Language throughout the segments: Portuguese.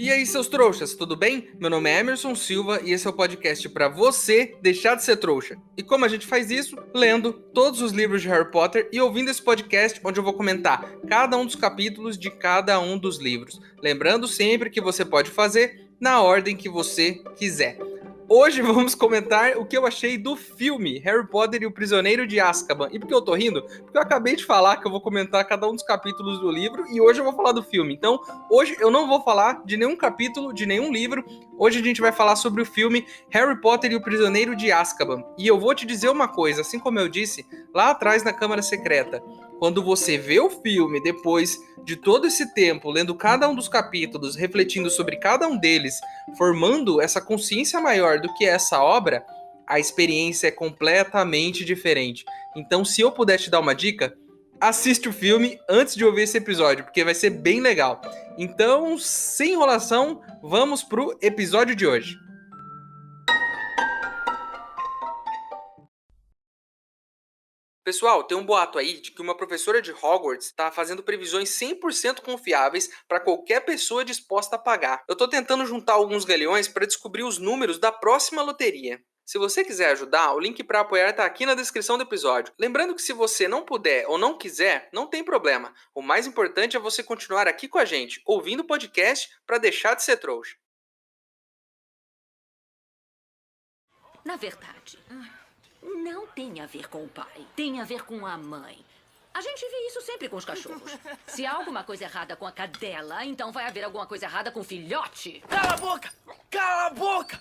E aí, seus trouxas, tudo bem? Meu nome é Emerson Silva e esse é o podcast para você deixar de ser trouxa. E como a gente faz isso? Lendo todos os livros de Harry Potter e ouvindo esse podcast onde eu vou comentar cada um dos capítulos de cada um dos livros. Lembrando sempre que você pode fazer na ordem que você quiser. Hoje vamos comentar o que eu achei do filme Harry Potter e o Prisioneiro de Azkaban. E por que eu tô rindo? Porque eu acabei de falar que eu vou comentar cada um dos capítulos do livro e hoje eu vou falar do filme. Então, hoje eu não vou falar de nenhum capítulo, de nenhum livro. Hoje a gente vai falar sobre o filme Harry Potter e o Prisioneiro de Azkaban. E eu vou te dizer uma coisa, assim como eu disse lá atrás na Câmara Secreta. Quando você vê o filme depois de todo esse tempo, lendo cada um dos capítulos, refletindo sobre cada um deles, formando essa consciência maior do que é essa obra, a experiência é completamente diferente. Então, se eu puder te dar uma dica, assiste o filme antes de ouvir esse episódio, porque vai ser bem legal. Então, sem enrolação, vamos pro episódio de hoje. Pessoal, tem um boato aí de que uma professora de Hogwarts está fazendo previsões 100% confiáveis para qualquer pessoa disposta a pagar. Eu tô tentando juntar alguns galeões para descobrir os números da próxima loteria. Se você quiser ajudar, o link para apoiar está aqui na descrição do episódio. Lembrando que se você não puder ou não quiser, não tem problema. O mais importante é você continuar aqui com a gente, ouvindo o podcast para deixar de ser trouxa. Na verdade, não tem a ver com o pai. Tem a ver com a mãe. A gente vê isso sempre com os cachorros. Se há alguma coisa errada com a cadela, então vai haver alguma coisa errada com o filhote. Cala a boca! Cala a boca!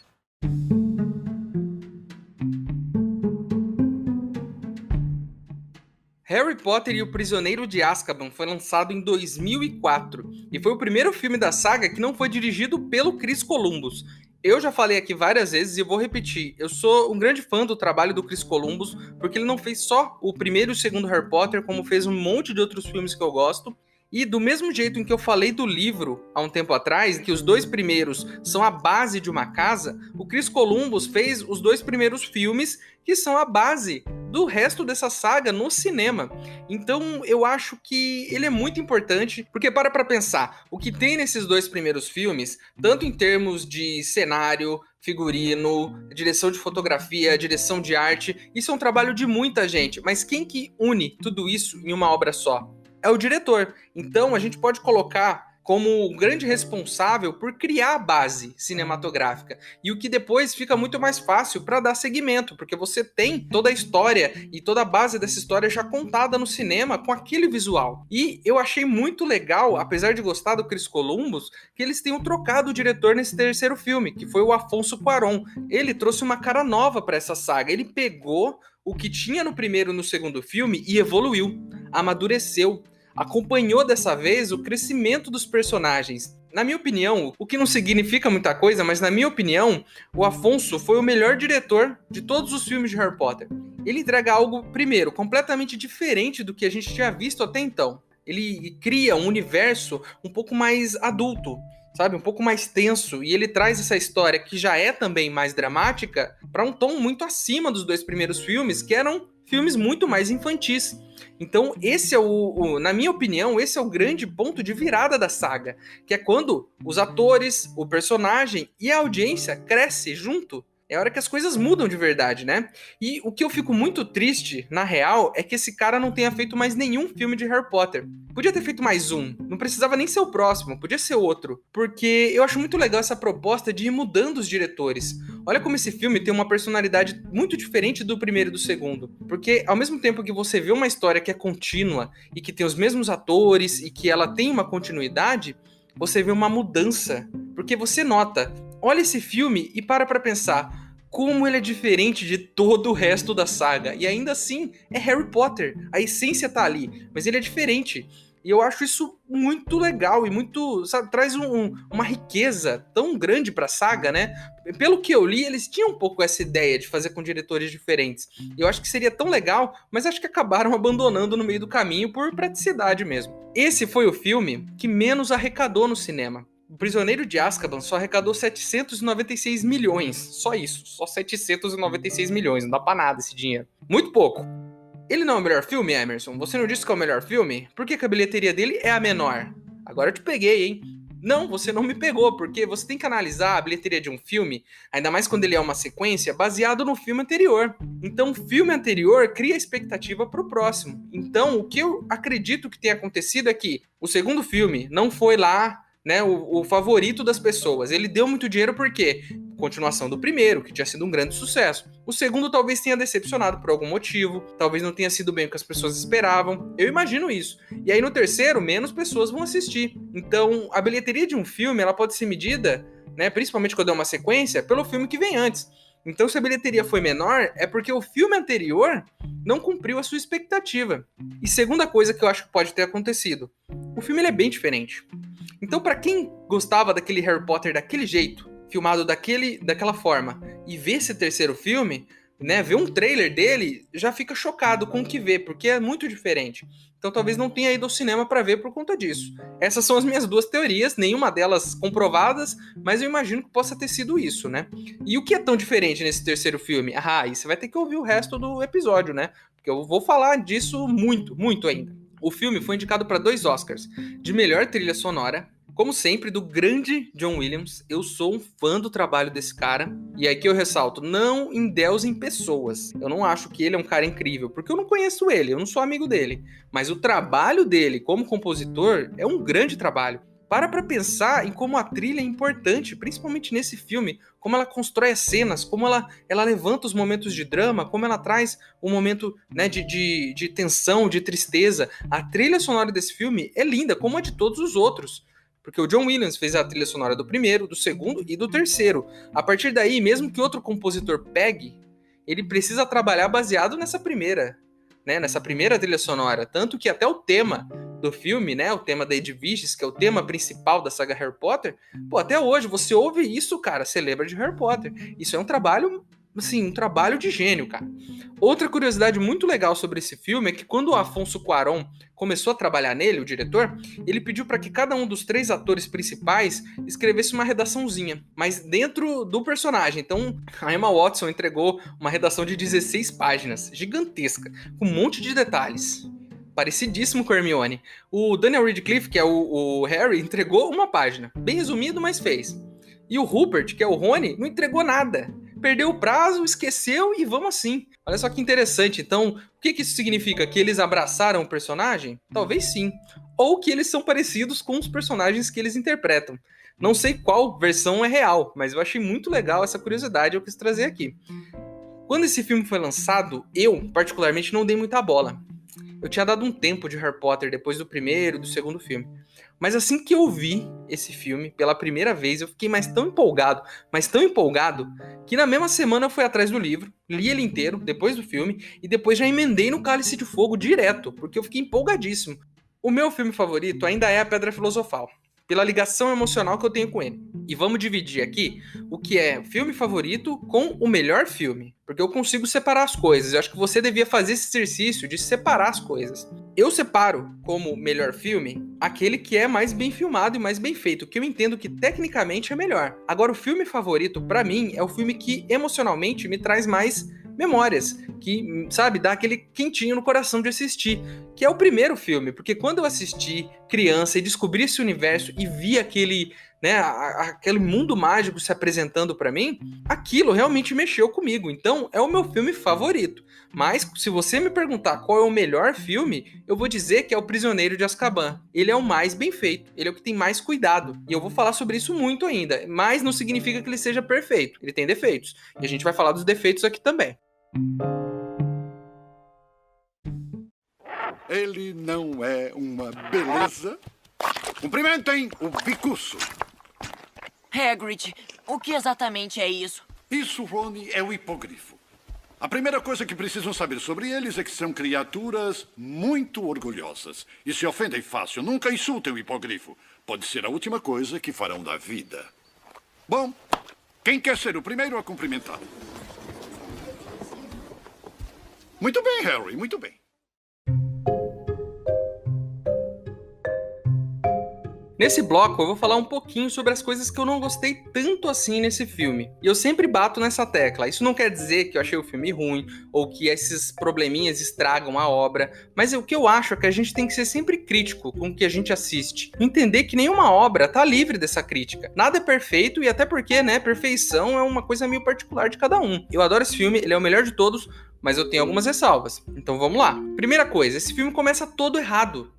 Harry Potter e o Prisioneiro de Azkaban foi lançado em 2004 e foi o primeiro filme da saga que não foi dirigido pelo Chris Columbus. Eu já falei aqui várias vezes e vou repetir, eu sou um grande fã do trabalho do Chris Columbus, porque ele não fez só o primeiro e o segundo Harry Potter, como fez um monte de outros filmes que eu gosto. E do mesmo jeito em que eu falei do livro há um tempo atrás, que os dois primeiros são a base de uma casa, o Chris Columbus fez os dois primeiros filmes que são a base do resto dessa saga no cinema. Então eu acho que ele é muito importante, porque para pensar, o que tem nesses dois primeiros filmes, tanto em termos de cenário, figurino, direção de fotografia, direção de arte, isso é um trabalho de muita gente, mas quem que une tudo isso em uma obra só? É o diretor. Então a gente pode colocar como o grande responsável por criar a base cinematográfica. E o que depois fica muito mais fácil para dar seguimento, porque você tem toda a história e toda a base dessa história já contada no cinema com aquele visual. E eu achei muito legal, apesar de gostar do Chris Columbus, que eles tenham trocado o diretor nesse terceiro filme, que foi o Afonso Cuarón. Ele trouxe uma cara nova para essa saga. Ele pegou o que tinha no primeiro e no segundo filme e evoluiu, amadureceu. Acompanhou dessa vez o crescimento dos personagens. Na minha opinião, o que não significa muita coisa, mas na minha opinião, o Afonso foi o melhor diretor de todos os filmes de Harry Potter. Ele entrega algo, primeiro, completamente diferente do que a gente tinha visto até então. Ele cria um universo um pouco mais adulto, sabe? Um pouco mais tenso. E ele traz essa história, que já é também mais dramática, para um tom muito acima dos dois primeiros filmes, que eram filmes muito mais infantis. Então, esse é na minha opinião, esse é o grande ponto de virada da saga, que é quando os atores, o personagem e a audiência crescem junto. É a hora que as coisas mudam de verdade, né? E o que eu fico muito triste, na real, é que esse cara não tenha feito mais nenhum filme de Harry Potter. Podia ter feito mais um, não precisava nem ser o próximo, podia ser outro. Porque eu acho muito legal essa proposta de ir mudando os diretores. Olha como esse filme tem uma personalidade muito diferente do primeiro e do segundo. Porque ao mesmo tempo que você vê uma história que é contínua e que tem os mesmos atores e que ela tem uma continuidade, você vê uma mudança. Porque você nota, olha esse filme e para pensar como ele é diferente de todo o resto da saga. E ainda assim, é Harry Potter. A essência tá ali, mas ele é diferente. E eu acho isso muito legal e muito, sabe, traz uma riqueza tão grande pra saga, né? Pelo que eu li, eles tinham um pouco essa ideia de fazer com diretores diferentes. E eu acho que seria tão legal, mas acho que acabaram abandonando no meio do caminho por praticidade mesmo. Esse foi o filme que menos arrecadou no cinema. O Prisioneiro de Azkaban só arrecadou 796 milhões. Só isso. Só 796 milhões. Não dá pra nada esse dinheiro. Muito pouco. Ele não é o melhor filme, Emerson? Você não disse que é o melhor filme? Por que a bilheteria dele é a menor? Agora eu te peguei, hein? Não, você não me pegou, porque você tem que analisar a bilheteria de um filme, ainda mais quando ele é uma sequência, baseado no filme anterior. Então, o filme anterior cria expectativa para o próximo. Então, o que eu acredito que tenha acontecido é que o segundo filme não foi lá, né, o favorito das pessoas. Ele deu muito dinheiro porque continuação do primeiro, que tinha sido um grande sucesso. O segundo talvez tenha decepcionado por algum motivo, talvez não tenha sido bem o que as pessoas esperavam. Eu imagino isso. E aí no terceiro, menos pessoas vão assistir. Então, a bilheteria de um filme, ela pode ser medida, né, principalmente quando é uma sequência, pelo filme que vem antes. Então, se a bilheteria foi menor, é porque o filme anterior não cumpriu a sua expectativa. E segunda coisa que eu acho que pode ter acontecido, o filme ele é bem diferente. Então, para quem gostava daquele Harry Potter daquele jeito, filmado daquela forma, e ver esse terceiro filme, né, ver um trailer dele, já fica chocado com o que vê, porque é muito diferente. Então talvez não tenha ido ao cinema para ver por conta disso. Essas são as minhas duas teorias, nenhuma delas comprovadas, mas eu imagino que possa ter sido isso, né? E o que é tão diferente nesse terceiro filme? Ah, aí você vai ter que ouvir o resto do episódio, né? Porque eu vou falar disso muito, muito ainda. O filme foi indicado para 2 Oscars, de melhor trilha sonora, como sempre, do grande John Williams. Eu sou um fã do trabalho desse cara. E aqui eu ressalto, não endeusem pessoas. Eu não acho que ele é um cara incrível, porque eu não conheço ele, eu não sou amigo dele. Mas o trabalho dele como compositor é um grande trabalho. Para pensar em como a trilha é importante, principalmente nesse filme, como ela constrói as cenas, como ela levanta os momentos de drama, como ela traz um momento, né, de tensão, de tristeza. A trilha sonora desse filme é linda, como a de todos os outros. Porque o John Williams fez a trilha sonora do primeiro, do segundo e do terceiro. A partir daí, mesmo que outro compositor pegue, ele precisa trabalhar baseado nessa primeira, né? Nessa primeira trilha sonora. Tanto que até o tema do filme, né? O tema da Edviges, que é o tema principal da saga Harry Potter, pô, até hoje, você ouve isso, cara, você lembra de Harry Potter. Isso é um trabalho, assim, um trabalho de gênio, cara. Outra curiosidade muito legal sobre esse filme é que quando o Afonso Cuarón começou a trabalhar nele, o diretor, ele pediu para que cada um dos 3 atores principais escrevesse uma redaçãozinha, mas dentro do personagem. Então, a Emma Watson entregou uma redação de 16 páginas, gigantesca, com um monte de detalhes. Parecidíssimo com a Hermione. O Daniel Radcliffe, que é o Harry, entregou uma página. Bem resumido, mas fez. E o Rupert, que é o Rony, não entregou nada. Perdeu o prazo, esqueceu e vamos assim. Olha só que interessante. Então, o que isso significa? Que eles abraçaram o personagem? Talvez sim. Ou que eles são parecidos com os personagens que eles interpretam. Não sei qual versão é real, mas eu achei muito legal essa curiosidade, eu quis trazer aqui. Quando esse filme foi lançado, eu, particularmente, não dei muita bola. Eu tinha dado um tempo de Harry Potter depois do primeiro e do segundo filme. Mas assim que eu vi esse filme pela primeira vez, eu fiquei mas tão empolgado, que na mesma semana eu fui atrás do livro, li ele inteiro, depois do filme, e depois já emendei no Cálice de Fogo direto, porque eu fiquei empolgadíssimo. O meu filme favorito ainda é A Pedra Filosofal, pela ligação emocional que eu tenho com ele. E vamos dividir aqui o que é o filme favorito com o melhor filme, porque eu consigo separar as coisas. Eu acho que você devia fazer esse exercício de separar as coisas. Eu separo como melhor filme aquele que é mais bem filmado e mais bem feito, que eu entendo que tecnicamente é melhor. Agora, o filme favorito, pra mim, é o filme que emocionalmente me traz mais memórias, que, sabe, dá aquele quentinho no coração de assistir, que é o primeiro filme, porque quando eu assisti criança e descobri esse universo e vi aquele, né, aquele mundo mágico se apresentando pra mim, aquilo realmente mexeu comigo, então é o meu filme favorito. Mas se você me perguntar qual é o melhor filme, eu vou dizer que é O Prisioneiro de Azkaban. Ele é o mais bem feito, ele é o que tem mais cuidado, e eu vou falar sobre isso muito ainda, mas não significa que ele seja perfeito, ele tem defeitos, e a gente vai falar dos defeitos aqui também. Ele não é uma beleza? Cumprimentem o Bicuço. Hagrid, o que exatamente é isso? Isso, Rony, é o hipogrifo. A primeira coisa que precisam saber sobre eles é que são criaturas muito orgulhosas. E se ofendem fácil. Nunca insultem o hipogrifo. Pode ser a última coisa que farão da vida. Bom, quem quer ser o primeiro a cumprimentar? Muito bem, Harry, muito bem. Nesse bloco eu vou falar um pouquinho sobre as coisas que eu não gostei tanto assim nesse filme. E eu sempre bato nessa tecla. Isso não quer dizer que eu achei o filme ruim ou que esses probleminhas estragam a obra, mas o que eu acho é que a gente tem que ser sempre crítico com o que a gente assiste. Entender que nenhuma obra tá livre dessa crítica. Nada é perfeito e até porque, né, perfeição é uma coisa meio particular de cada um. Eu adoro esse filme, ele é o melhor de todos, mas eu tenho algumas ressalvas. Então vamos lá. Primeira coisa, esse filme começa todo errado.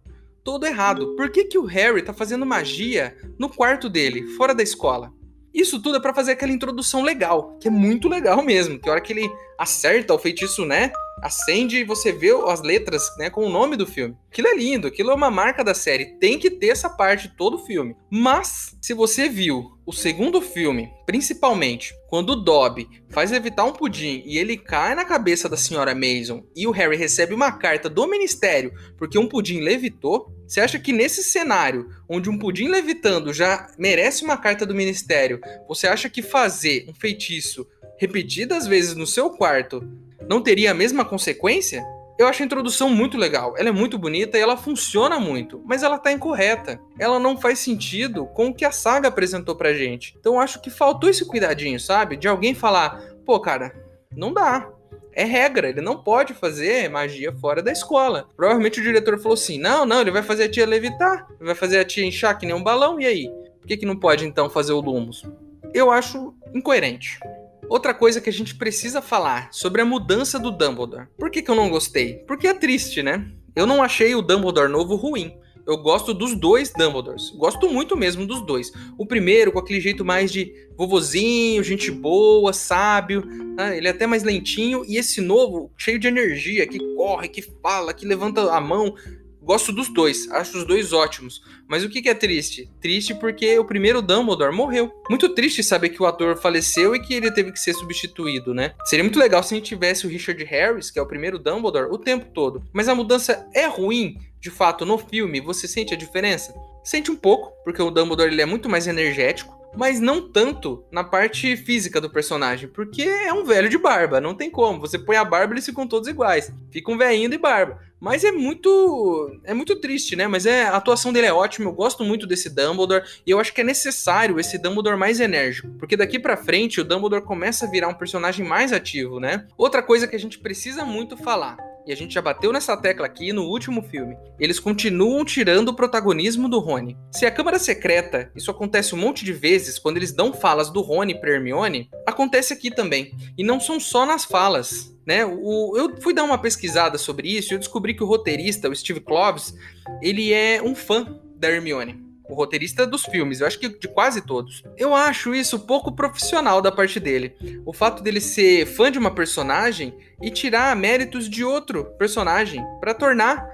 Todo errado. Por que o Harry tá fazendo magia no quarto dele, fora da escola? Isso tudo é pra fazer aquela introdução legal, que é muito legal mesmo, que a hora que ele acerta o feitiço, né, acende e você vê as letras, né, com o nome do filme. Aquilo é lindo, aquilo é uma marca da série, tem que ter essa parte de todo o filme. Mas, se você viu o segundo filme, principalmente, quando o Dobby faz levitar um pudim e ele cai na cabeça da senhora Mason e o Harry recebe uma carta do Ministério porque um pudim levitou, você acha que nesse cenário, onde um pudim levitando já merece uma carta do Ministério, você acha que fazer um feitiço repetidas vezes no seu quarto não teria a mesma consequência? Eu acho a introdução muito legal, ela é muito bonita e ela funciona muito, mas ela tá incorreta. Ela não faz sentido com o que a saga apresentou pra gente. Então eu acho que faltou esse cuidadinho, sabe? De alguém falar, pô, cara, não dá. É regra, ele não pode fazer magia fora da escola. Provavelmente o diretor falou assim, não, ele vai fazer a tia levitar, ele vai fazer a tia inchar que nem um balão, e aí? Por que não pode então fazer o Lumos? Eu acho incoerente. Outra coisa que a gente precisa falar sobre a mudança do Dumbledore. Por que eu não gostei? Porque é triste, né? Eu não achei o Dumbledore novo ruim. Eu gosto dos dois Dumbledores. Gosto muito mesmo dos dois. O primeiro, com aquele jeito mais de vovozinho, gente boa, sábio. Né? Ele é até mais lentinho. E esse novo, cheio de energia, que corre, que fala, que levanta a mão. Gosto dos dois, acho os dois ótimos. Mas o que é triste? Triste porque o primeiro Dumbledore morreu. Muito triste saber que o ator faleceu e que ele teve que ser substituído, né? Seria muito legal se a gente tivesse o Richard Harris, que é o primeiro Dumbledore, o tempo todo. Mas a mudança é ruim, de fato, no filme. Você sente a diferença? Sente um pouco, porque o Dumbledore ele é muito mais energético. Mas não tanto na parte física do personagem, porque é um velho de barba, não tem como. Você põe a barba e eles ficam todos iguais. Fica um velhinho de barba. Mas é muito triste, né? Mas a atuação dele é ótima, eu gosto muito desse Dumbledore. E eu acho que é necessário esse Dumbledore mais enérgico. Porque daqui pra frente o Dumbledore começa a virar um personagem mais ativo, né? Outra coisa que a gente precisa muito falar. E a gente já bateu nessa tecla aqui no último filme. Eles continuam tirando o protagonismo do Rony. Se a Câmara Secreta, isso acontece um monte de vezes, quando eles dão falas do Rony pra Hermione, acontece aqui também. E não são só nas falas, né? Eu fui dar uma pesquisada sobre isso e eu descobri que o roteirista, o Steve Kloves, ele é um fã da Hermione. O roteirista dos filmes, eu acho que de quase todos. Eu acho isso pouco profissional da parte dele. O fato dele ser fã de uma personagem e tirar méritos de outro personagem para tornar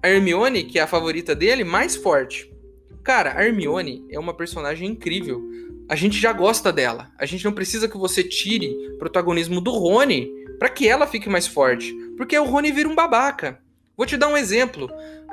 a Hermione, que é a favorita dele, mais forte. Cara, a Hermione é uma personagem incrível. A gente já gosta dela. A gente não precisa que você tire o protagonismo do Rony para que ela fique mais forte. Porque o Rony vira um babaca. Vou te dar um exemplo.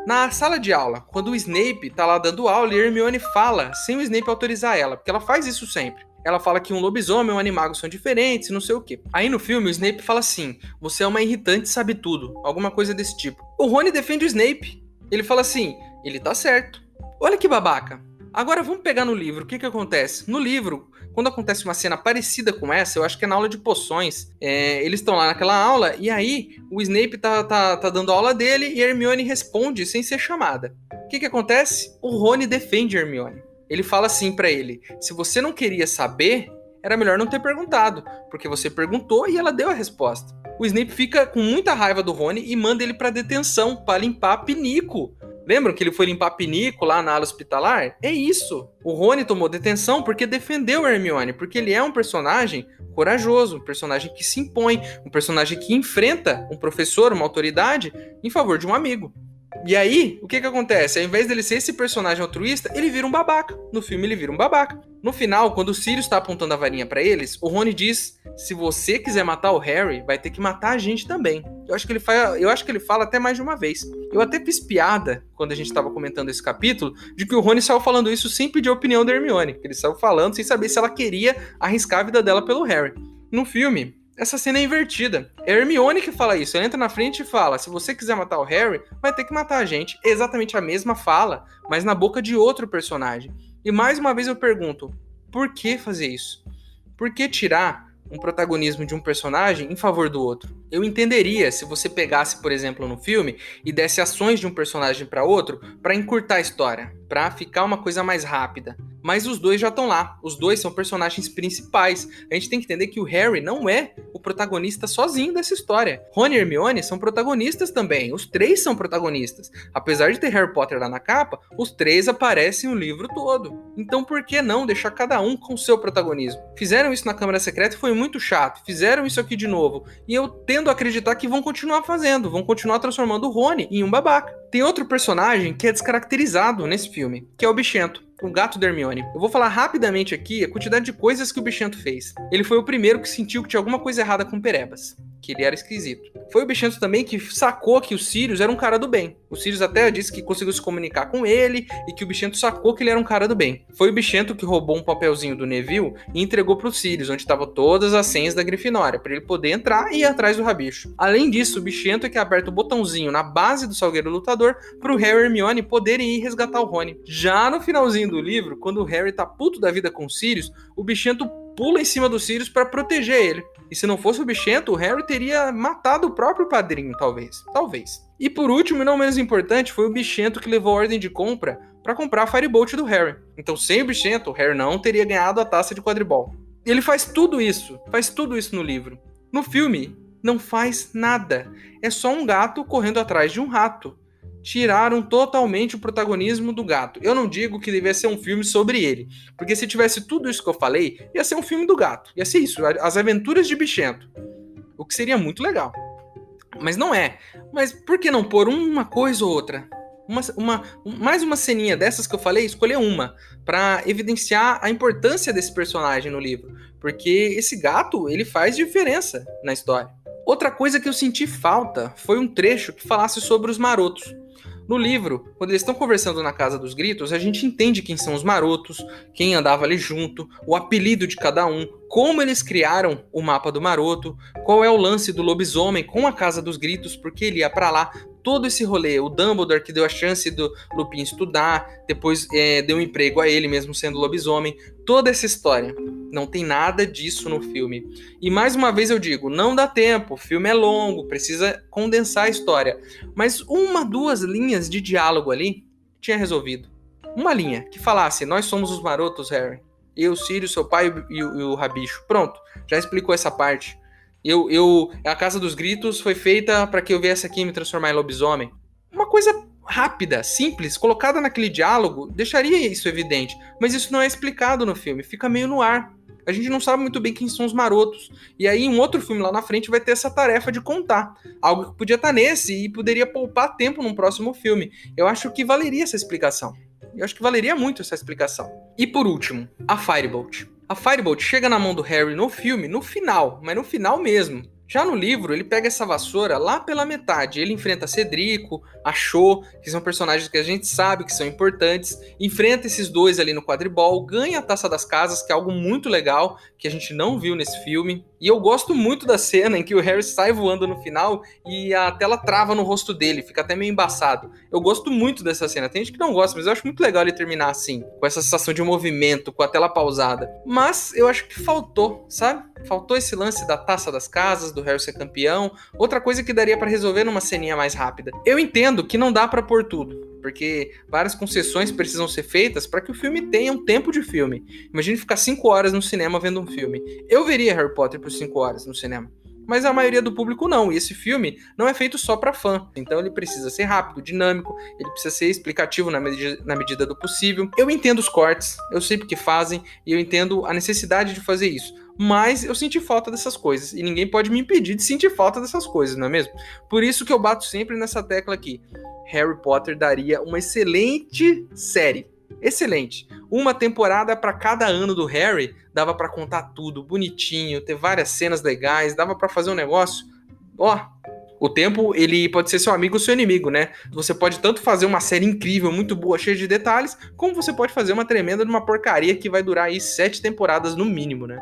Na sala de aula, quando o Snape tá lá dando aula e a Hermione fala sem o Snape autorizar ela, porque ela faz isso sempre. Ela fala que um lobisomem e um animago são diferentes, não sei o quê. Aí no filme o Snape fala assim, você é uma irritante e sabe tudo, alguma coisa desse tipo. O Rony defende o Snape. Ele fala assim, ele tá certo. Olha que babaca. Agora vamos pegar no livro, o que acontece? No livro, quando acontece uma cena parecida com essa, eu acho que é na aula de poções, eles estão lá naquela aula, e aí o Snape tá dando a aula dele e a Hermione responde sem ser chamada. O que acontece? O Rony defende a Hermione. Ele fala assim pra ele, se você não queria saber, era melhor não ter perguntado, porque você perguntou e ela deu a resposta. O Snape fica com muita raiva do Rony e manda ele pra detenção, pra limpar pinico. Lembram que ele foi limpar pinico lá na ala hospitalar? É isso. O Rony tomou detenção porque defendeu a Hermione, porque ele é um personagem corajoso, um personagem que se impõe, um personagem que enfrenta um professor, uma autoridade, em favor de um amigo. E aí, o que acontece? Ao invés dele ser esse personagem altruísta, ele vira um babaca. No filme, ele vira um babaca. No final, quando o Sirius está apontando a varinha pra eles, o Rony diz, se você quiser matar o Harry, vai ter que matar a gente também. Eu acho que ele fala até mais de uma vez. Eu até fiz piada, quando a gente estava comentando esse capítulo, de que o Rony saiu falando isso sem pedir a opinião da Hermione. Ele saiu falando sem saber se ela queria arriscar a vida dela pelo Harry. No filme, essa cena é invertida. É a Hermione que fala isso. Ela entra na frente e fala: se você quiser matar o Harry, vai ter que matar a gente. É exatamente a mesma fala, mas na boca de outro personagem. E mais uma vez eu pergunto, por que fazer isso? Por que tirar um protagonismo de um personagem em favor do outro? Eu entenderia se você pegasse, por exemplo, no filme e desse ações de um personagem para outro para encurtar a história, para ficar uma coisa mais rápida. Mas os dois já estão lá, os dois são personagens principais. A gente tem que entender que o Harry não é o protagonista sozinho dessa história. Rony e Hermione são protagonistas também, os três são protagonistas. Apesar de ter Harry Potter lá na capa, os três aparecem o livro todo. Então por que não deixar cada um com seu protagonismo? Fizeram isso na Câmara Secreta e foi muito chato, fizeram isso aqui de novo. E eu tendo a acreditar que vão continuar fazendo, vão continuar transformando o Rony em um babaca. Tem outro personagem que é descaracterizado nesse filme, que é o Bichento, o gato da Hermione. Eu vou falar rapidamente aqui a quantidade de coisas que o Bichento fez. Ele foi o primeiro que sentiu que tinha alguma coisa errada com o Perebas, que ele era esquisito. Foi o Bichento também que sacou que o Sirius era um cara do bem. O Sirius até disse que conseguiu se comunicar com ele e que o Bichento sacou que ele era um cara do bem. Foi o Bichento que roubou um papelzinho do Neville e entregou pro Sirius, onde estavam todas as senhas da Grifinória, para ele poder entrar e ir atrás do Rabicho. Além disso, o Bichento é que aperta o botãozinho na base do Salgueiro Lutador pro Harry e Hermione poderem ir resgatar o Rony. Já no finalzinho do livro, quando o Harry tá puto da vida com o Sirius, o Bichento pula em cima do Sirius para proteger ele. E se não fosse o Bichento, o Harry teria matado o próprio padrinho, talvez. E por último, e não menos importante, foi o Bichento que levou a ordem de compra para comprar a Firebolt do Harry. Então, sem o Bichento, o Harry não teria ganhado a taça de quadribol. Ele faz tudo isso no livro. No filme, não faz nada. É só um gato correndo atrás de um rato. Tiraram totalmente o protagonismo do gato. Eu não digo que devia ser um filme sobre ele, porque se tivesse tudo isso que eu falei, ia ser um filme do gato. Ia ser isso, as aventuras de Bichento. O que seria muito legal. Mas não é. Mas por que não pôr uma coisa ou outra? Mais uma ceninha dessas que eu falei, escolher uma, para evidenciar a importância desse personagem no livro. Porque esse gato, ele faz diferença na história. Outra coisa que eu senti falta foi um trecho que falasse sobre os marotos. No livro, quando eles estão conversando na Casa dos Gritos, a gente entende quem são os marotos, quem andava ali junto, o apelido de cada um, como eles criaram o mapa do maroto, qual é o lance do lobisomem com a Casa dos Gritos, porque ele ia pra lá, todo esse rolê, o Dumbledore que deu a chance do Lupin estudar, depois deu um emprego a ele mesmo sendo lobisomem, toda essa história. Não tem nada disso no filme. E mais uma vez eu digo, não dá tempo, o filme é longo, precisa condensar a história. Mas 2 linhas de diálogo ali tinha resolvido. Uma linha que falasse, nós somos os marotos, Harry. Eu, Sirius, seu pai e o Rabicho. Pronto, já explicou essa parte. A Casa dos Gritos foi feita para que eu viesse aqui me transformar em lobisomem. Uma coisa rápida, simples, colocada naquele diálogo, deixaria isso evidente. Mas isso não é explicado no filme, fica meio no ar. A gente não sabe muito bem quem são os marotos. E aí, um outro filme lá na frente vai ter essa tarefa de contar. Algo que podia estar nesse e poderia poupar tempo num próximo filme. Eu acho que valeria essa explicação. Eu acho que valeria muito essa explicação. E por último, a Firebolt. A Firebolt chega na mão do Harry no filme, no final, mas no final mesmo. Já no livro, ele pega essa vassoura lá pela metade. Ele enfrenta Cedrico, a Cho, que são personagens que a gente sabe que são importantes. Enfrenta esses dois ali no quadribol, ganha a Taça das Casas, que é algo muito legal, que a gente não viu nesse filme. E eu gosto muito da cena em que o Harry sai voando no final e a tela trava no rosto dele, fica até meio embaçado. Eu gosto muito dessa cena. Tem gente que não gosta, mas eu acho muito legal ele terminar assim, com essa sensação de movimento, com a tela pausada. Mas eu acho que faltou, sabe? Faltou esse lance da Taça das Casas, do Harry ser campeão. Outra coisa que daria pra resolver numa ceninha mais rápida. Eu entendo que não dá pra pôr tudo, porque várias concessões precisam ser feitas para que o filme tenha um tempo de filme. Imagine ficar 5 horas no cinema vendo um filme. Eu veria Harry Potter por 5 horas no cinema, mas a maioria do público não, e esse filme não é feito só para fã, então ele precisa ser rápido, dinâmico, ele precisa ser explicativo na medida do possível. Eu entendo os cortes, eu sei porque fazem, e eu entendo a necessidade de fazer isso, mas eu senti falta dessas coisas, e ninguém pode me impedir de sentir falta dessas coisas, não é mesmo? Por isso que eu bato sempre nessa tecla aqui. Harry Potter daria uma excelente série. Excelente. Uma temporada para cada ano do Harry, dava para contar tudo bonitinho, ter várias cenas legais, dava para fazer um negócio. O tempo, ele pode ser seu amigo ou seu inimigo, né? Você pode tanto fazer uma série incrível, muito boa, cheia de detalhes, como você pode fazer uma tremenda de uma porcaria que vai durar aí 7 temporadas no mínimo, né?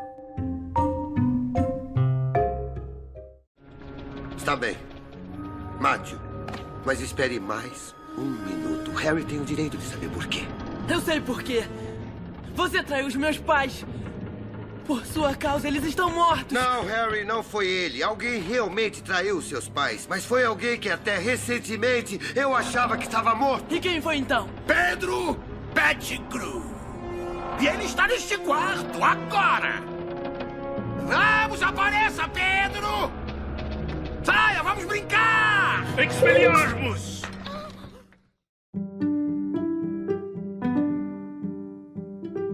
Está bem. Mate-o. Mas espere mais um minuto. Harry tem o direito de saber por quê. Eu sei por quê. Você traiu os meus pais. Por sua causa, eles estão mortos. Não, Harry, não foi ele. Alguém realmente traiu seus pais. Mas foi alguém que até recentemente eu achava que estava morto. E quem foi então? Pedro Pettigrew. E ele está neste quarto, agora! Vamos, apareça, Pedro! Saia, vamos brincar! Expelliarmus!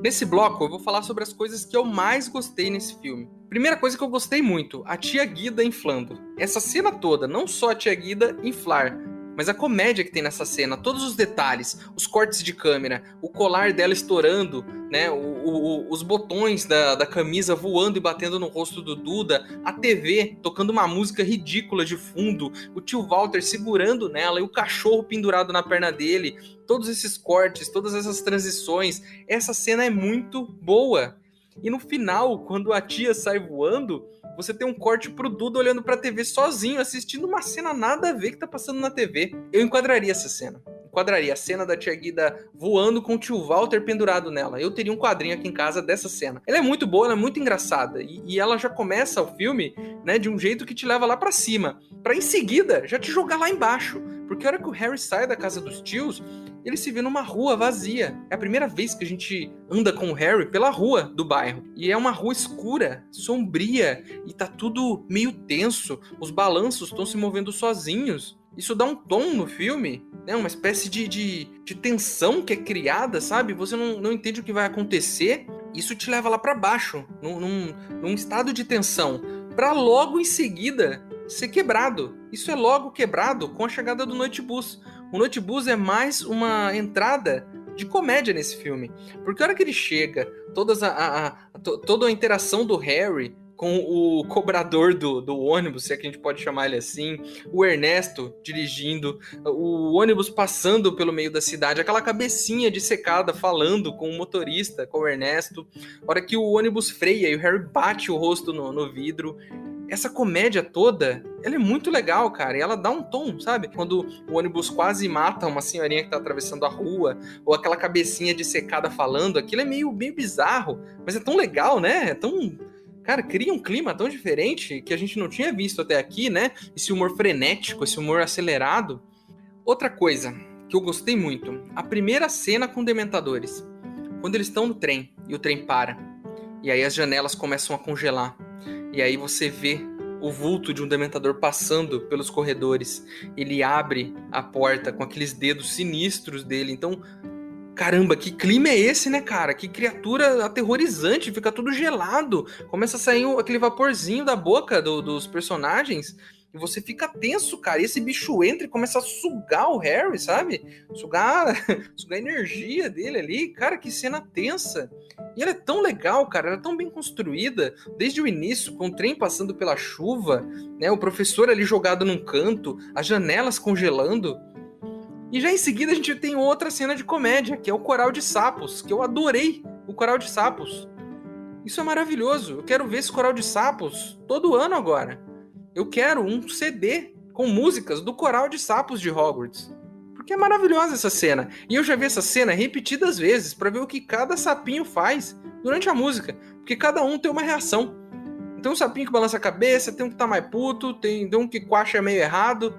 Nesse bloco, eu vou falar sobre as coisas que eu mais gostei nesse filme. Primeira coisa que eu gostei muito, a tia Guida inflando. Essa cena toda, não só a tia Guida inflar, mas a comédia que tem nessa cena, todos os detalhes, os cortes de câmera, o colar dela estourando, né, os botões da camisa voando e batendo no rosto do Duda, a TV tocando uma música ridícula de fundo, o tio Walter segurando nela e o cachorro pendurado na perna dele, todos esses cortes, todas essas transições, essa cena é muito boa. E no final, quando a tia sai voando, você tem um corte pro Duda olhando pra TV sozinho, assistindo uma cena nada a ver que tá passando na TV. Eu enquadraria essa cena. Enquadraria a cena da tia Guida voando com o tio Walter pendurado nela. Eu teria um quadrinho aqui em casa dessa cena. Ela é muito boa, ela é muito engraçada. E ela já começa o filme, né, de um jeito que te leva lá pra cima. Pra em seguida já te jogar lá embaixo. Porque a hora que o Harry sai da casa dos tios, ele se vê numa rua vazia. É a primeira vez que a gente anda com o Harry pela rua do bairro. E é uma rua escura, sombria, e tá tudo meio tenso. Os balanços estão se movendo sozinhos. Isso dá um tom no filme, né? Uma espécie de tensão que é criada, sabe? Você não entende o que vai acontecer. Isso te leva lá pra baixo, num estado de tensão. Pra logo em seguida ser quebrado. Isso é logo quebrado com a chegada do Noite Bus. O Noite Bus é mais uma entrada de comédia nesse filme. Porque a hora que ele chega, toda a interação do Harry com o cobrador do ônibus, se é que a gente pode chamar ele assim, o Ernesto dirigindo, o ônibus passando pelo meio da cidade, aquela cabecinha dissecada falando com o motorista, com o Ernesto, a hora que o ônibus freia e o Harry bate o rosto no vidro. Essa comédia toda, ela é muito legal, cara, e ela dá um tom, sabe? Quando o ônibus quase mata uma senhorinha que tá atravessando a rua, ou aquela cabecinha dissecada falando, aquilo é meio bizarro, mas é tão legal, né? É tão... Cara, cria um clima tão diferente que a gente não tinha visto até aqui, né? Esse humor frenético, esse humor acelerado. Outra coisa que eu gostei muito, a primeira cena com dementadores. Quando eles estão no trem e o trem para, e aí as janelas começam a congelar. E aí você vê o vulto de um dementador passando pelos corredores. Ele abre a porta com aqueles dedos sinistros dele. Então, caramba, que clima é esse, né, cara? Que criatura aterrorizante, fica tudo gelado. Começa a sair aquele vaporzinho da boca dos personagens. E você fica tenso, cara. E esse bicho entra e começa a sugar o Harry, sabe? Sugar a energia dele ali. Cara, que cena tensa. E ela é tão legal, cara. Ela é tão bem construída. Desde o início, com o trem passando pela chuva, né? O professor ali jogado num canto, as janelas congelando. E já em seguida a gente tem outra cena de comédia, que é o Coral de Sapos, que eu adorei o Coral de Sapos. Isso é maravilhoso. Eu quero ver esse Coral de Sapos todo ano agora. Eu quero um CD com músicas do Coral de Sapos de Hogwarts. Porque é maravilhosa essa cena. E eu já vi essa cena repetidas vezes para ver o que cada sapinho faz durante a música. Porque cada um tem uma reação. Tem um sapinho que balança a cabeça, tem um que tá mais puto, tem um que coacha meio errado.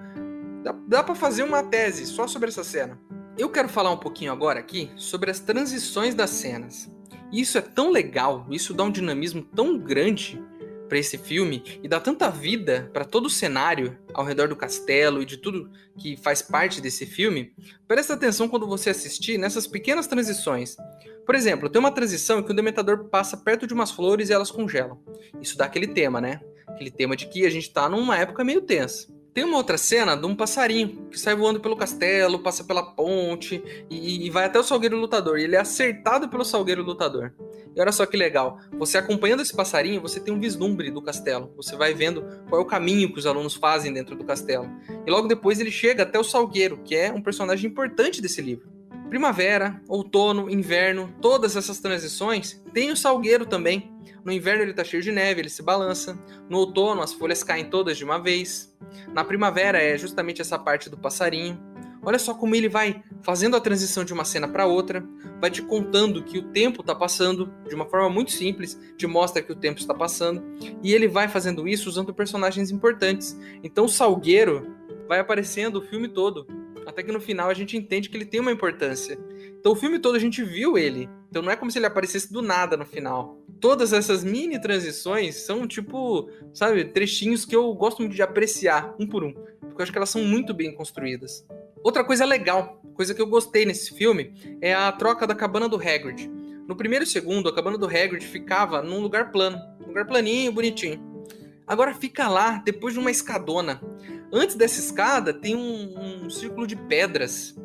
Dá pra fazer uma tese só sobre essa cena. Eu quero falar um pouquinho agora aqui sobre as transições das cenas. E isso é tão legal, isso dá um dinamismo tão grande para esse filme e dá tanta vida para todo o cenário ao redor do castelo e de tudo que faz parte desse filme. Presta atenção quando você assistir nessas pequenas transições. Por exemplo, tem uma transição em que o Dementador passa perto de umas flores e elas congelam. Isso dá aquele tema, né? Aquele tema de que a gente tá numa época meio tensa. Tem uma outra cena de um passarinho que sai voando pelo castelo, passa pela ponte e vai até o Salgueiro Lutador. E ele é acertado pelo Salgueiro Lutador. E olha só que legal. Você acompanhando esse passarinho, você tem um vislumbre do castelo. Você vai vendo qual é o caminho que os alunos fazem dentro do castelo. E logo depois ele chega até o Salgueiro, que é um personagem importante desse livro. Primavera, outono, inverno, todas essas transições, tem o Salgueiro também. No inverno ele tá cheio de neve, ele se balança. No outono as folhas caem todas de uma vez. Na primavera é justamente essa parte do passarinho. Olha só como ele vai fazendo a transição de uma cena para outra, vai te contando que o tempo está passando de uma forma muito simples, te mostra que o tempo está passando, e ele vai fazendo isso usando personagens importantes. Então o Salgueiro vai aparecendo o filme todo, até que no final a gente entende que ele tem uma importância. Então o filme todo a gente viu ele, então não é como se ele aparecesse do nada no final. Todas essas mini transições são tipo, sabe, trechinhos que eu gosto muito de apreciar, um por um, porque eu acho que elas são muito bem construídas. Outra coisa legal, coisa que eu gostei nesse filme, é a troca da cabana do Hagrid. No primeiro e segundo, a cabana do Hagrid ficava num lugar plano, um lugar planinho, bonitinho. Agora fica lá, depois de uma escadona. Antes dessa escada tem um círculo de pedras.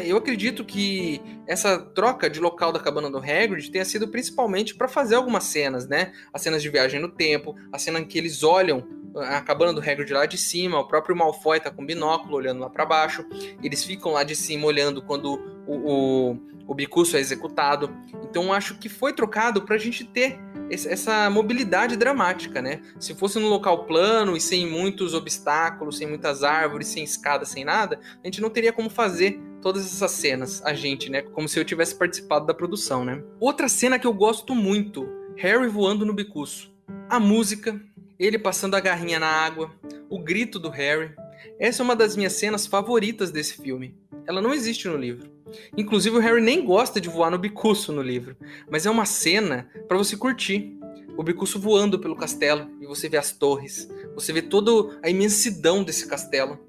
Eu acredito que essa troca de local da cabana do Hagrid tenha sido principalmente para fazer algumas cenas, né? As cenas de viagem no tempo, a cena em que eles olham a cabana do Hagrid lá de cima, o próprio Malfoy tá com binóculo olhando lá para baixo, eles ficam lá de cima olhando quando o Bicurso é executado. Então acho que foi trocado pra gente ter essa mobilidade dramática, né? Se fosse num local plano e sem muitos obstáculos, sem muitas árvores, sem escada, sem nada, a gente não teria como fazer todas essas cenas, a gente, né? Como se eu tivesse participado da produção, né? Outra cena que eu gosto muito, Harry voando no Bicurso. A música, ele passando a garrinha na água, o grito do Harry. Essa é uma das minhas cenas favoritas desse filme. Ela não existe no livro. Inclusive o Harry nem gosta de voar no Bicurso no livro, mas é uma cena para você curtir. O Bicurso voando pelo castelo e você vê as torres, você vê toda a imensidão desse castelo,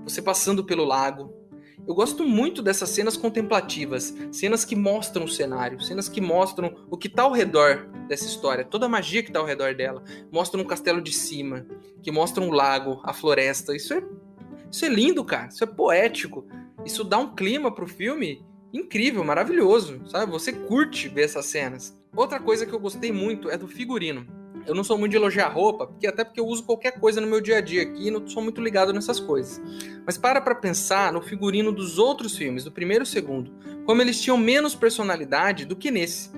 você passando pelo lago. Eu gosto muito dessas cenas contemplativas, cenas que mostram o cenário, cenas que mostram o que está ao redor dessa história, toda a magia que está ao redor dela. Mostram um castelo de cima, que mostram o lago, a floresta. Isso é lindo, cara, isso é poético. Isso dá um clima pro filme incrível, maravilhoso, sabe? Você curte ver essas cenas. Outra coisa que eu gostei muito é do figurino. Eu não sou muito de elogiar roupa, porque eu uso qualquer coisa no meu dia a dia aqui e não sou muito ligado nessas coisas. Mas para pensar no figurino dos outros filmes, do primeiro e segundo, como eles tinham menos personalidade do que nesse.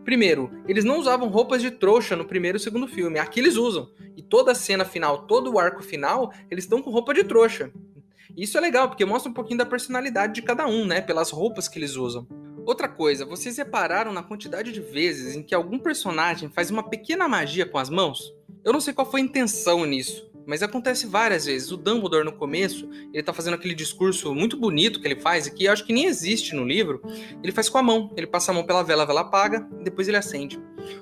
Primeiro, eles não usavam roupas de trouxa no primeiro e segundo filme. Aqui eles usam. E toda a cena final, todo o arco final, eles estão com roupa de trouxa. Isso é legal, porque mostra um pouquinho da personalidade de cada um, né? Pelas roupas que eles usam. Outra coisa, vocês repararam na quantidade de vezes em que algum personagem faz uma pequena magia com as mãos? Eu não sei qual foi a intenção nisso, mas acontece várias vezes. O Dumbledore, no começo, ele tá fazendo aquele discurso muito bonito que ele faz, e que eu acho que nem existe no livro. Ele faz com a mão. Ele passa a mão pela vela apaga, e depois ele acende.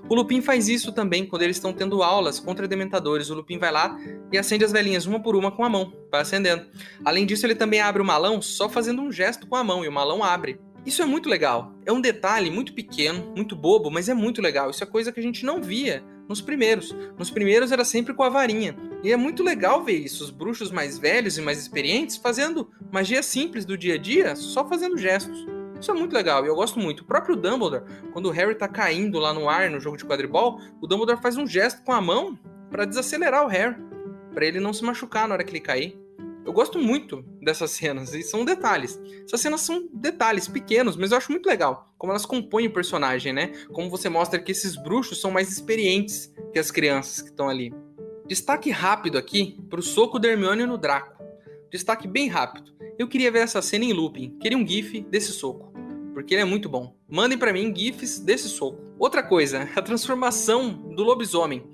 O Lupin faz isso também quando eles estão tendo aulas contra dementadores. O Lupin vai lá e acende as velinhas uma por uma com a mão, vai acendendo. Além disso, ele também abre o malão só fazendo um gesto com a mão, e o malão abre. Isso é muito legal. É um detalhe muito pequeno, muito bobo, mas é muito legal. Isso é coisa que a gente não via nos primeiros. Nos primeiros era sempre com a varinha. E é muito legal ver isso. Os bruxos mais velhos e mais experientes fazendo magia simples do dia a dia, só fazendo gestos. Isso é muito legal e eu gosto muito. O próprio Dumbledore, quando o Harry tá caindo lá no ar no jogo de quadribol, o Dumbledore faz um gesto com a mão para desacelerar o Harry, para ele não se machucar na hora que ele cair. Eu gosto muito dessas cenas, e são detalhes. Essas cenas são detalhes pequenos, mas eu acho muito legal como elas compõem o personagem, né? Como você mostra que esses bruxos são mais experientes que as crianças que estão ali. Destaque rápido aqui pro soco da Hermione no Draco. Destaque bem rápido. Eu queria ver essa cena em looping. Queria um gif desse soco, porque ele é muito bom. Mandem pra mim gifs desse soco. Outra coisa, a transformação do lobisomem.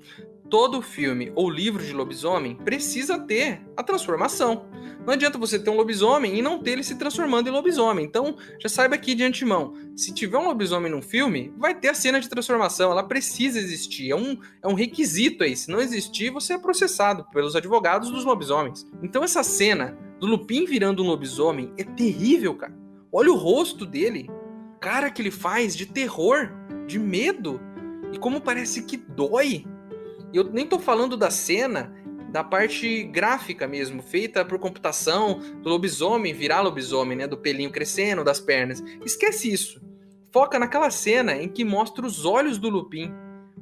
Todo filme ou livro de lobisomem precisa ter a transformação. Não adianta você ter um lobisomem e não ter ele se transformando em lobisomem. Então, já saiba aqui de antemão. Se tiver um lobisomem num filme, vai ter a cena de transformação. Ela precisa existir. É um requisito aí. Se não existir, você é processado pelos advogados dos lobisomens. Então, essa cena do Lupin virando um lobisomem é terrível, cara. Olha o rosto dele. Cara que ele faz de terror, de medo. E como parece que dói. E eu nem tô falando da cena, da parte gráfica mesmo, feita por computação, do lobisomem virar lobisomem, né? Do pelinho crescendo, das pernas. Esquece isso. Foca naquela cena em que mostra os olhos do Lupin.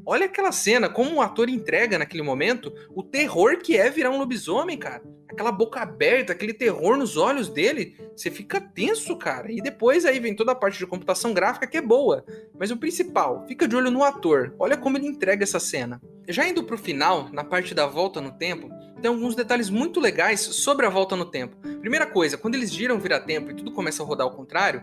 Olha aquela cena, como o ator entrega naquele momento o terror que é virar um lobisomem, cara. Aquela boca aberta, aquele terror nos olhos dele, você fica tenso, cara. E depois aí vem toda a parte de computação gráfica que é boa. Mas o principal, fica de olho no ator. Olha como ele entrega essa cena. Já indo pro final, na parte da volta no tempo, tem alguns detalhes muito legais sobre a volta no tempo. Primeira coisa, quando eles giram vira-tempo e tudo começa a rodar ao contrário,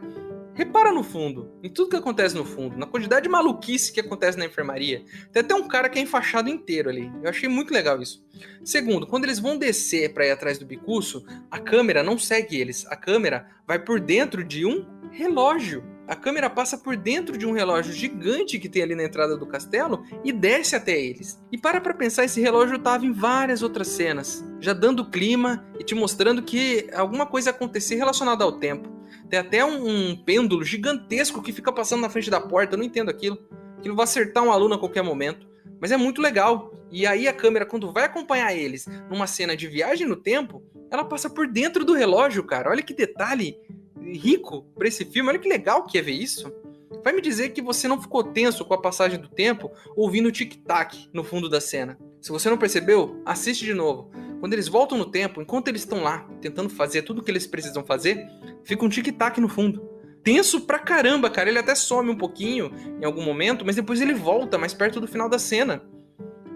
repara no fundo, em tudo que acontece no fundo, na quantidade de maluquice que acontece na enfermaria. Tem até um cara que é enfaixado inteiro ali. Eu achei muito legal isso. Segundo, quando eles vão descer para ir atrás do Bicurso, a câmera não segue eles. A câmera vai por dentro de um relógio. A câmera passa por dentro de um relógio gigante que tem ali na entrada do castelo e desce até eles. E para pensar, esse relógio estava em várias outras cenas, já dando clima e te mostrando que alguma coisa ia acontecer relacionada ao tempo. Tem até um pêndulo gigantesco que fica passando na frente da porta, eu não entendo aquilo. Aquilo vai acertar um aluno a qualquer momento. Mas é muito legal. E aí a câmera, quando vai acompanhar eles numa cena de viagem no tempo, ela passa por dentro do relógio, cara. Olha que detalhe rico pra esse filme. Olha que legal que é ver isso. Vai me dizer que você não ficou tenso com a passagem do tempo ouvindo o tic-tac no fundo da cena. Se você não percebeu, assiste de novo. Quando eles voltam no tempo, enquanto eles estão lá, tentando fazer tudo o que eles precisam fazer, fica um tic-tac no fundo. Tenso pra caramba, cara. Ele até some um pouquinho em algum momento, mas depois ele volta mais perto do final da cena.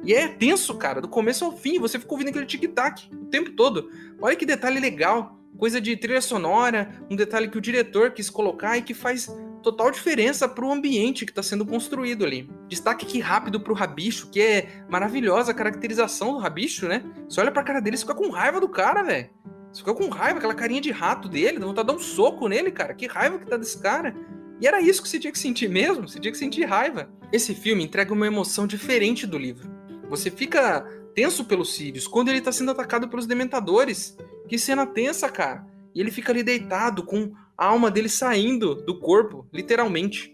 E é tenso, cara, do começo ao fim. Você fica ouvindo aquele tic-tac o tempo todo. Olha que detalhe legal. Coisa de trilha sonora, um detalhe que o diretor quis colocar e que faz total diferença pro ambiente que está sendo construído ali. Destaque aqui rápido pro Rabicho, que é maravilhosa a caracterização do Rabicho, né? Você olha pra cara dele e fica com raiva do cara, velho. Você fica com raiva, aquela carinha de rato dele, dá vontade de dar um soco nele, cara. Que raiva que tá desse cara. E era isso que você tinha que sentir mesmo, você tinha que sentir raiva. Esse filme entrega uma emoção diferente do livro. Você fica tenso pelo Sirius quando ele tá sendo atacado pelos Dementadores. Que cena tensa, cara. E ele fica ali deitado com a alma dele saindo do corpo, literalmente.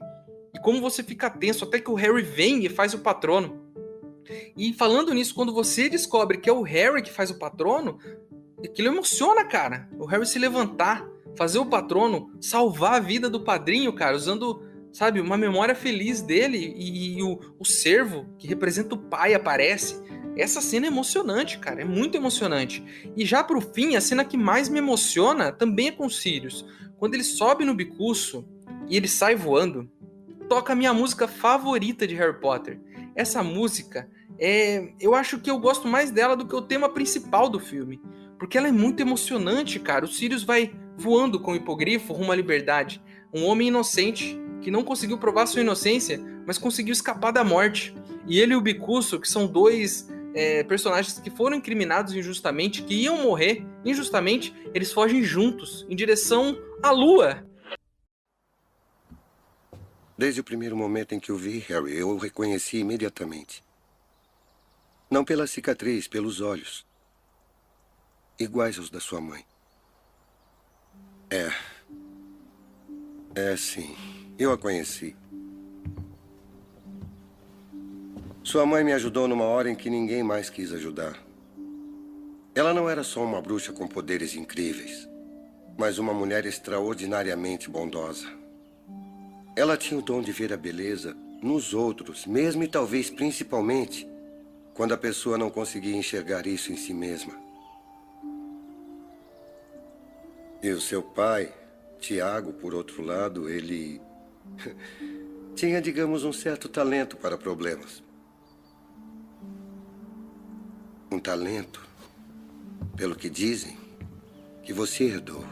E como você fica tenso até que o Harry vem e faz o patrono. E falando nisso, quando você descobre que é o Harry que faz o patrono, aquilo emociona, cara. O Harry se levantar, fazer o patrono, salvar a vida do padrinho, cara, usando, sabe, uma memória feliz dele. E o servo, que representa o pai, aparece. Essa cena é emocionante, cara, é muito emocionante. E já pro fim, a cena que mais me emociona também é com o Sirius. Quando ele sobe no Bicurso e ele sai voando, toca a minha música favorita de Harry Potter. Essa música, eu acho que eu gosto mais dela do que o tema principal do filme. Porque ela é muito emocionante, cara. O Sirius vai voando com o hipogrifo rumo à liberdade. Um homem inocente, que não conseguiu provar sua inocência, mas conseguiu escapar da morte. E ele e o Bicurso, que são dois personagens que foram incriminados injustamente, que iam morrer injustamente, eles fogem juntos, em direção à lua. Desde o primeiro momento em que o vi, Harry, eu o reconheci imediatamente. Não pela cicatriz, pelos olhos. Iguais aos da sua mãe. Sim. Eu a conheci. Sua mãe me ajudou numa hora em que ninguém mais quis ajudar. Ela não era só uma bruxa com poderes incríveis, mas uma mulher extraordinariamente bondosa. Ela tinha o dom de ver a beleza nos outros, mesmo e talvez principalmente quando a pessoa não conseguia enxergar isso em si mesma. E o seu pai, Tiago, por outro lado, ele tinha, digamos, um certo talento para problemas. Um talento, pelo que dizem, que você herdou.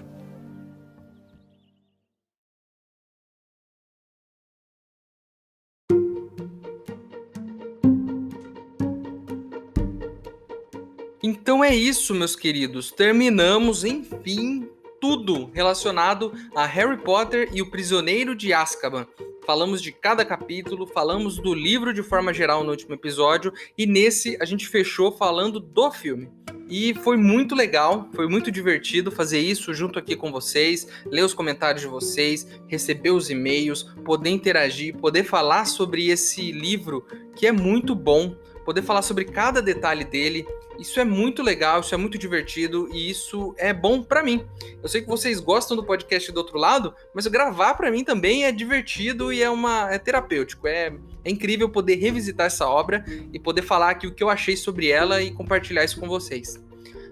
Então é isso, meus queridos. Terminamos, enfim, tudo relacionado a Harry Potter e o Prisioneiro de Azkaban. Falamos de cada capítulo, falamos do livro de forma geral no último episódio, e nesse a gente fechou falando do filme. E foi muito legal, foi muito divertido fazer isso junto aqui com vocês, ler os comentários de vocês, receber os e-mails, poder interagir, poder falar sobre esse livro que é muito bom, poder falar sobre cada detalhe dele. Isso é muito legal, isso é muito divertido e isso é bom pra mim. Eu sei que vocês gostam do podcast do outro lado, mas gravar pra mim também é divertido e é terapêutico. É incrível poder revisitar essa obra e poder falar aqui o que eu achei sobre ela e compartilhar isso com vocês.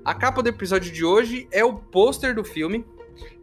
A capa do episódio de hoje é o pôster do filme.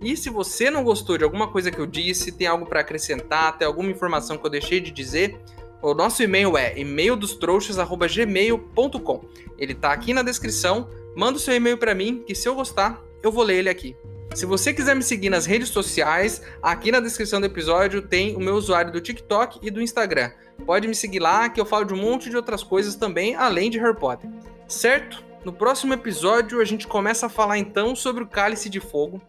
E se você não gostou de alguma coisa que eu disse, tem algo para acrescentar, tem alguma informação que eu deixei de dizer, o nosso e-mail é emaildostrouxas@gmail.com. Ele tá aqui na descrição. Manda o seu e-mail para mim, que se eu gostar, eu vou ler ele aqui. Se você quiser me seguir nas redes sociais, aqui na descrição do episódio tem o meu usuário do TikTok e do Instagram. Pode me seguir lá, que eu falo de um monte de outras coisas também, além de Harry Potter. Certo? No próximo episódio a gente começa a falar então sobre o Cálice de Fogo.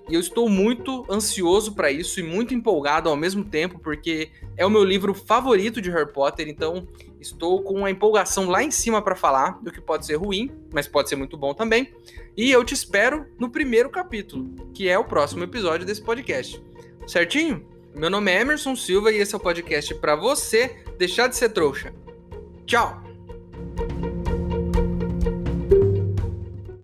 E eu estou muito ansioso para isso e muito empolgado ao mesmo tempo, porque é o meu livro favorito de Harry Potter, então estou com uma empolgação lá em cima para falar, do que pode ser ruim, mas pode ser muito bom também. E eu te espero no primeiro capítulo, que é o próximo episódio desse podcast. Certinho? Meu nome é Emerson Silva e esse é o podcast para você deixar de ser trouxa. Tchau!